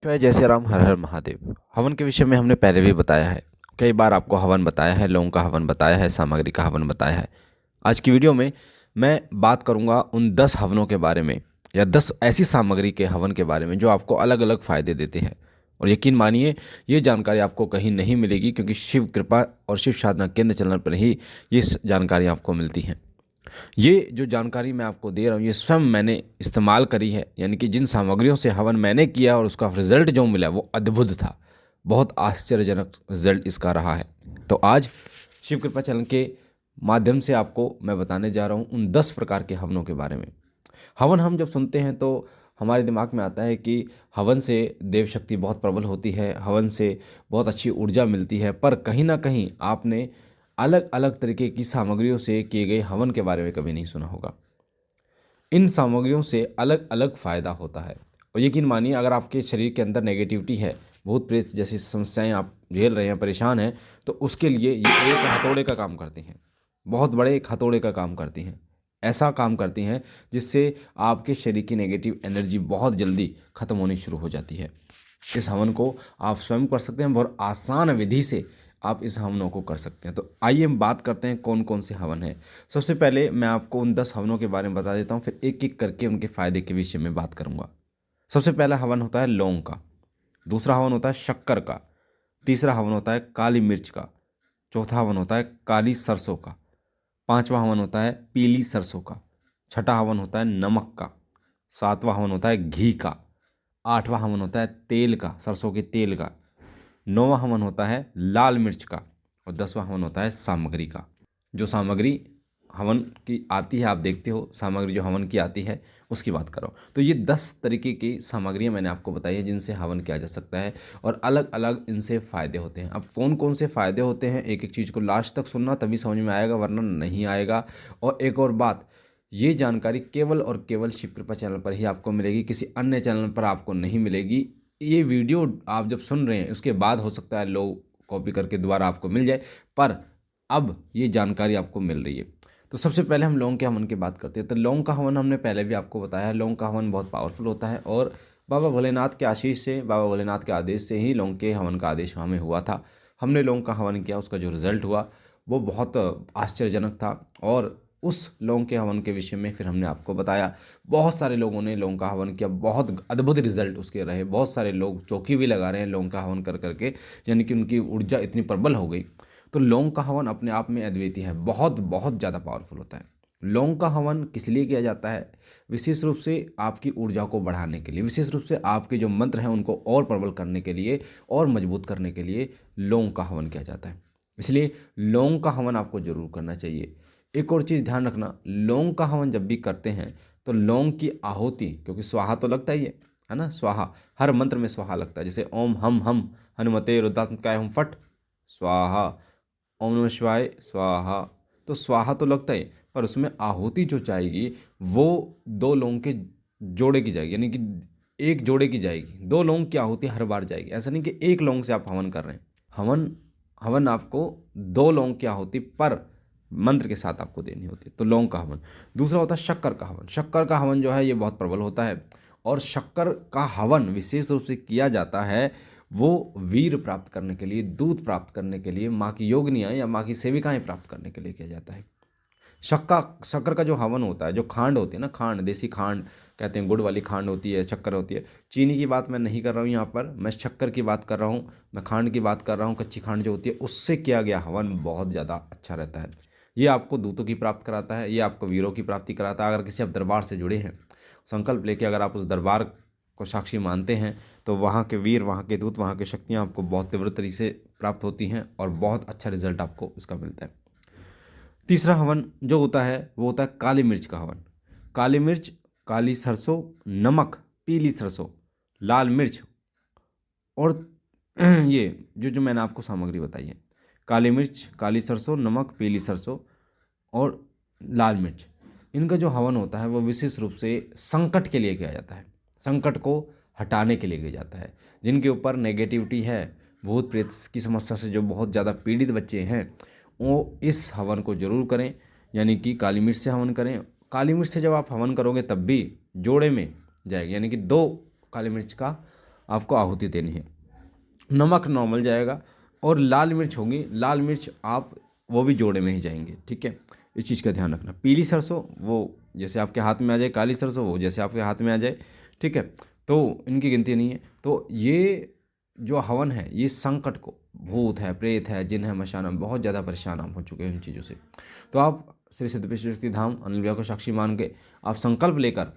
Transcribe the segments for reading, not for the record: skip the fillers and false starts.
जय श्री राम, हर हर महादेव। हवन के विषय में हमने पहले भी बताया है। कई बार आपको हवन बताया है, लौंग का हवन बताया है, सामग्री का हवन बताया है। आज की वीडियो में मैं बात करूंगा उन 10 हवनों के बारे में, या 10 ऐसी सामग्री के हवन के बारे में जो आपको अलग अलग फ़ायदे देते हैं। और यकीन मानिए, ये जानकारी आपको कहीं नहीं मिलेगी, क्योंकि शिव कृपा और शिव साधना केंद्र चैनल पर ही ये जानकारी आपको मिलती है। ये जो जानकारी मैं आपको दे रहा हूँ, ये स्वयं मैंने इस्तेमाल करी है। यानी कि जिन सामग्रियों से हवन मैंने किया और उसका रिजल्ट जो मिला वो अद्भुत था। बहुत आश्चर्यजनक रिजल्ट इसका रहा है। तो आज शिव कृपा चैनल के माध्यम से आपको मैं बताने जा रहा हूँ उन 10 प्रकार के हवनों के बारे में। हवन हम जब सुनते हैं तो हमारे दिमाग में आता है कि हवन से देव शक्ति बहुत प्रबल होती है, हवन से बहुत अच्छी ऊर्जा मिलती है। पर कहीं ना कहीं आपने अलग अलग तरीके की सामग्रियों से किए गए हवन के बारे में कभी नहीं सुना होगा। इन सामग्रियों से अलग अलग फ़ायदा होता है। और यकीन मानिए, अगर आपके शरीर के अंदर नेगेटिविटी है, भूत प्रेत जैसी समस्याएं आप झेल रहे हैं, परेशान हैं, तो उसके लिए ये एक हथौड़े का काम करती हैं। बहुत बड़े एक हथौड़े का काम करती हैं। ऐसा काम करती हैं जिससे आपके शरीर की नेगेटिव एनर्जी बहुत जल्दी ख़त्म होनी शुरू हो जाती है। इस हवन को आप स्वयं कर सकते हैं, बहुत आसान विधि से आप इस हवनों को कर सकते हैं। तो आइए हम बात करते हैं कौन कौन से हवन हैं। सबसे पहले मैं आपको उन 10 हवनों के बारे में बता देता हूँ, फिर एक एक करके उनके फायदे के विषय में बात करूंगा। सबसे पहला हवन होता है लौंग का। दूसरा हवन होता है शक्कर का। तीसरा हवन होता है काली मिर्च का। चौथा हवन होता है काली सरसों का। पांचवा हवन होता है पीली सरसों का। छठा हवन होता है नमक का। सातवां हवन होता है घी का। आठवां हवन होता है तेल का, सरसों के तेल का। नौवां हवन होता है लाल मिर्च का। और 10वां हवन होता है सामग्री का। जो सामग्री हवन की आती है, आप देखते हो सामग्री जो हवन की आती है उसकी बात करो। तो ये 10 तरीके की सामग्रियां मैंने आपको बताई है जिनसे हवन किया जा सकता है, और अलग अलग इनसे फ़ायदे होते हैं। अब कौन कौन से फ़ायदे होते हैं, एक एक चीज़ को लास्ट तक सुनना, तभी समझ में आएगा, वरना नहीं आएगा। और एक और बात, ये जानकारी केवल और केवल शिव कृपा चैनल पर ही आपको मिलेगी, किसी अन्य चैनल पर आपको नहीं मिलेगी। ये वीडियो आप जब सुन रहे हैं उसके बाद हो सकता है लोग कॉपी करके दोबारा आपको मिल जाए, पर अब ये जानकारी आपको मिल रही है। तो सबसे पहले हम लौंग के हवन की बात करते हैं। तो लौंग का हवन हमने पहले भी आपको बताया है। लौंग का हवन बहुत पावरफुल होता है, और बाबा भोलेनाथ के आशीष से, बाबा भोलेनाथ के आदेश से ही लौंग के हवन का आदेश हमें हुआ था। हमने लौंग का हवन किया, उसका जो रिजल्ट हुआ वो बहुत आश्चर्यजनक था। और उस लौंग के हवन के विषय में फिर हमने आपको बताया। बहुत सारे लोगों ने लौंग का हवन किया, बहुत अद्भुत रिजल्ट उसके रहे। बहुत सारे लोग चौकी भी लगा रहे हैं लौंग का हवन कर करके, यानी कि उनकी ऊर्जा इतनी प्रबल हो गई। तो लौंग का हवन अपने आप में अद्वितीय है, बहुत बहुत ज़्यादा पावरफुल होता है। लौंग का हवन किस लिए किया जाता है? विशेष रूप से आपकी ऊर्जा को बढ़ाने के लिए, विशेष रूप से आपके जो मंत्र हैं उनको और प्रबल करने के लिए और मजबूत करने के लिए लौंग का हवन किया जाता है। इसलिए लौंग का हवन आपको जरूर करना चाहिए। एक और चीज़ ध्यान रखना, लौंग का हवन जब भी करते हैं तो लौंग की आहुति, क्योंकि स्वाहा तो लगता ही है ना, स्वाहा हर मंत्र में स्वाहा लगता है। जैसे ओम हम हनुमते रुद्रात्मकाय हम फट स्वाहा, ओम नमः शिवाय स्वाहा। तो स्वाहा तो लगता है, पर उसमें आहुति जो जाएगी वो 2 लौंग के जोड़े की जाएगी, यानी कि एक जोड़े की जाएगी। 2 लौंग की आहुति हर बार जाएगी। ऐसा नहीं कि एक लौंग से आप हवन कर रहे हैं। हवन हवन आपको 2 लौंग की आहुति पर मंत्र के साथ आपको देनी होती है। तो लौंग का हवन। दूसरा होता है शक्कर का हवन। शक्कर का हवन जो है ये बहुत प्रबल होता है, और शक्कर का हवन विशेष रूप से किया जाता है वो वीर प्राप्त करने के लिए, दूध प्राप्त करने के लिए, माँ की योगिनियाँ या माँ की सेविकाएं प्राप्त करने के लिए किया जाता है। शक्कर का जो हवन होता है, जो खांड होती है ना, खांड, देसी खांड कहते हैं, गुड़ वाली खांड होती है, शक्कर होती है। चीनी की बात मैं नहीं कर रहा हूँ यहाँ पर, मैं शक्कर की बात कर रहा हूँ, मैं खांड की बात कर रहा हूँ। कच्ची खांड जो होती है उससे किया गया हवन बहुत ज़्यादा अच्छा रहता है। ये आपको दूतों की प्राप्त कराता है, ये आपको वीरों की प्राप्ति कराता है। अगर किसी आप दरबार से जुड़े हैं, संकल्प लेके अगर आप उस दरबार को साक्षी मानते हैं, तो वहाँ के वीर, वहाँ के दूत, वहाँ की शक्तियाँ आपको बहुत तीव्र तरीके से प्राप्त होती हैं, और बहुत अच्छा रिजल्ट आपको इसका मिलता है। तीसरा हवन जो होता है वो होता है काली मिर्च का हवन। काली मिर्च, काली सरसों, नमक, पीली सरसों, लाल मिर्च, और ये जो जो मैंने आपको सामग्री बताई है, काली मिर्च, काली सरसों, नमक, पीली सरसों और लाल मिर्च, इनका जो हवन होता है वो विशेष रूप से संकट के लिए किया जाता है। संकट को हटाने के लिए किया जाता है। जिनके ऊपर नेगेटिविटी है, भूत प्रेत की समस्या से जो बहुत ज़्यादा पीड़ित बच्चे हैं, वो इस हवन को जरूर करें, यानी कि काली मिर्च से हवन करें। काली मिर्च से जब आप हवन करोगे तब भी जोड़े में जाएगी, यानी कि 2 काली मिर्च का आपको आहुति देनी है। नमक नॉर्मल जाएगा और लाल मिर्च होगी, लाल मिर्च आप वो भी जोड़े में ही जाएंगे, ठीक है। इस चीज़ का ध्यान रखना। पीली सरसों वो जैसे आपके हाथ में आ जाए, काली सरसों वो जैसे आपके हाथ में आ जाए, ठीक है। तो इनकी गिनती नहीं है। तो ये जो हवन है ये संकट को, भूत है, प्रेत है, जिन है, मशाना, बहुत ज़्यादा परेशान आप हो चुके हैं इन चीज़ों से। तो आप श्री सिद्धेश्वर शक्ति धाम अनिल भैया को साक्षी मान के आप संकल्प लेकर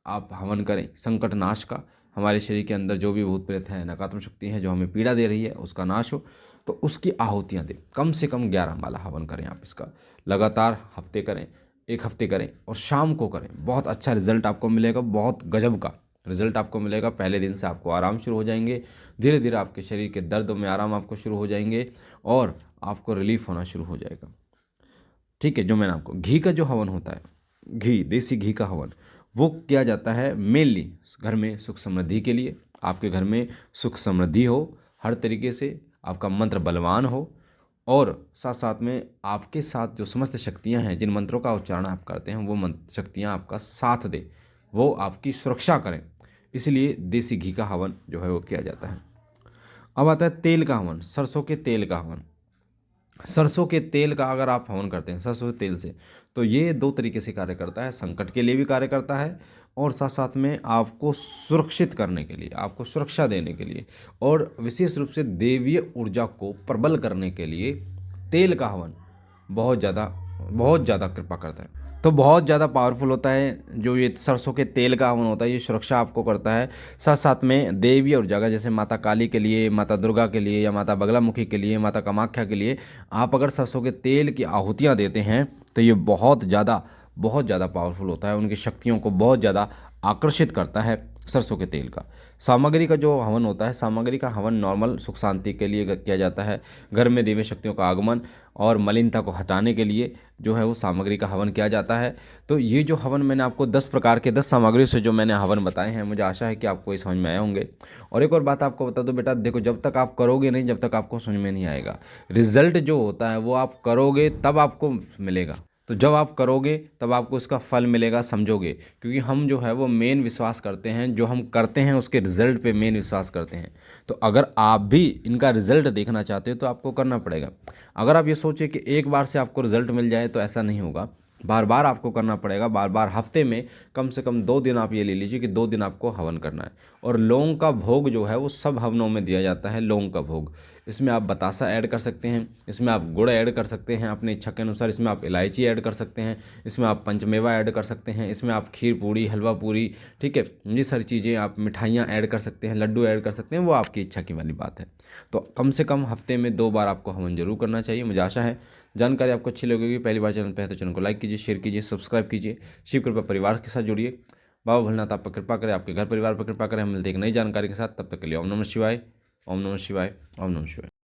आप हवन करें संकट नाश का। हमारे शरीर के अंदर जो भी भूत प्रेत है, नकारात्मक शक्ति है जो हमें पीड़ा दे रही है, उसका नाश हो, तो उसकी आहुतियाँ दें। कम से कम 11 माला हवन करें आप इसका। लगातार हफ्ते करें, 1 हफ्ते करें और शाम को करें। बहुत अच्छा रिजल्ट आपको मिलेगा, बहुत गजब का रिजल्ट आपको मिलेगा। पहले दिन से आपको आराम शुरू हो जाएंगे, धीरे धीरे आपके शरीर के दर्दों में आराम आपको शुरू हो जाएंगे और आपको रिलीफ होना शुरू हो जाएगा, ठीक है। जो मैंने आपको घी का जो हवन होता है, घी, देसी घी का हवन, वो किया जाता है मेनली घर में सुख समृद्धि के लिए। आपके घर में सुख समृद्धि हो, हर तरीके से आपका मंत्र बलवान हो और साथ साथ में आपके साथ जो समस्त शक्तियां हैं, जिन मंत्रों का उच्चारण आप करते हैं, वो मंत्र शक्तियां आपका साथ दे, वो आपकी सुरक्षा करें। इसलिए देसी घी का हवन जो है वो किया जाता है। अब आता है तेल का हवन, सरसों के तेल का हवन। सरसों के तेल का अगर आप हवन करते हैं सरसों के तेल से, तो ये 2 तरीके से कार्य करता है। संकट के लिए भी कार्य करता है और साथ साथ में आपको सुरक्षित करने के लिए, आपको सुरक्षा देने के लिए और विशेष रूप से देवीय ऊर्जा को प्रबल करने के लिए तेल का हवन बहुत ज़्यादा कृपा करता है। तो बहुत ज़्यादा पावरफुल होता है जो ये सरसों के तेल का हवन होता है। ये सुरक्षा आपको करता है, साथ साथ में देवी और जगह जैसे माता काली के लिए, माता दुर्गा के लिए या माता बगलामुखी के लिए, माता कामाख्या के लिए आप अगर सरसों के तेल की आहुतियाँ देते हैं तो ये बहुत ज़्यादा पावरफुल होता है। उनकी शक्तियों को बहुत ज़्यादा आकर्षित करता है सरसों के तेल का। सामग्री का जो हवन होता है, सामग्री का हवन नॉर्मल सुख शांति के लिए किया जाता है। घर में देवी शक्तियों का आगमन और मलिनता को हटाने के लिए जो है वो सामग्री का हवन किया जाता है। तो ये जो हवन मैंने आपको 10 प्रकार के 10 सामग्री से जो मैंने हवन बताए हैं, मुझे आशा है कि आपको ये समझ में आए होंगे। और एक और बात आपको बता दो बेटा, देखो जब तक आप करोगे नहीं, जब तक आपको समझ में नहीं आएगा। रिजल्ट जो होता है वो आप करोगे तब आपको मिलेगा। तो जब आप करोगे तब आपको उसका फल मिलेगा, समझोगे। क्योंकि हम जो है वो मेन विश्वास करते हैं, जो हम करते हैं उसके रिजल्ट पे मेन विश्वास करते हैं। तो अगर आप भी इनका रिजल्ट देखना चाहते हो तो आपको करना पड़ेगा। अगर आप ये सोचे कि एक बार से आपको रिजल्ट मिल जाए तो ऐसा नहीं होगा, बार बार आपको करना पड़ेगा। बार बार हफ्ते में कम से कम 2 दिन आप ये ले लीजिए कि 2 दिन आपको हवन करना है। और लौंग का भोग जो है वो सब हवनों में दिया जाता है, लौंग का भोग। इसमें आप बतासा ऐड कर सकते हैं, इसमें आप गुड़ ऐड कर सकते हैं अपनी इच्छा के अनुसार, इसमें आप इलायची ऐड कर सकते हैं, इसमें आप पंचमेवा ऐड कर सकते हैं, इसमें आप खीर पूड़ी, हलवा पूरी, ठीक है, ये सारी चीज़ें आप मिठाइयाँ ऐड कर सकते हैं, लड्डू ऐड कर सकते हैं, वो आपकी इच्छा की वाली बात है। तो कम से कम हफ्ते में 2 बार आपको हवन जरूर करना चाहिए। मुझे आशा है जानकारी आपको अच्छी लगेगी। पहली बार चैनल पे है तो चैनल को लाइक कीजिए, शेयर कीजिए, सब्सक्राइब कीजिए। शिव कृपा परिवार के साथ जुड़िए। बाबा भोलेनाथ आप पर कृपा करें, आपके घर परिवार पर कृपा करें। हम मिलते हैं एक नई जानकारी के साथ, तब तक के लिए ओम नमः शिवाय, ओम नमः शिवाय, ओम नमः शिवाय।